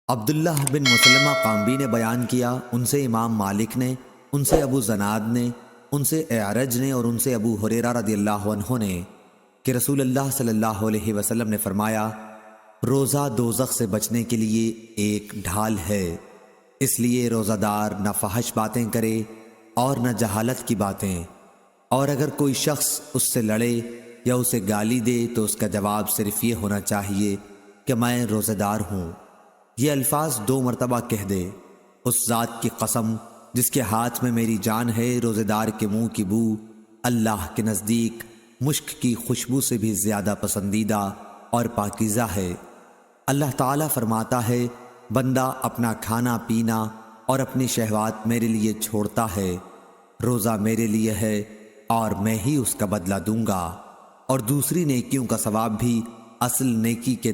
عبداللہ بن مسلمہ قامبی نے بیان کیا، ان سے امام مالک نے، ان سے ابو زناد نے، ان سے اعرج نے اور ان سے ابو ہریرہ رضی اللہ عنہ نے کہ رسول اللہ صلی اللہ علیہ وسلم نے فرمایا، روزہ دوزخ سے بچنے کے لیے ایک ڈھال ہے، اس لیے روزہ دار نہ فحش باتیں کرے اور نہ جہالت کی باتیں، اور اگر کوئی شخص اس سے لڑے یا اسے گالی دے تو اس کا جواب صرف یہ ہونا چاہیے کہ میں روزہ دار ہوں۔ یہ الفاظ 2 مرتبہ کہہ دے، اس ذات کی قسم جس کے ہاتھ میں میری جان ہے، روزے دار کے منہ کی بو اللہ کے نزدیک مشک کی خوشبو سے بھی زیادہ پسندیدہ اور پاکیزہ ہے۔ اللہ تعالیٰ فرماتا ہے، بندہ اپنا کھانا پینا اور اپنی شہوات میرے لیے چھوڑتا ہے، روزہ میرے لیے ہے اور میں ہی اس کا بدلہ دوں گا، اور دوسری نیکیوں کا ثواب بھی اصل نیکی کے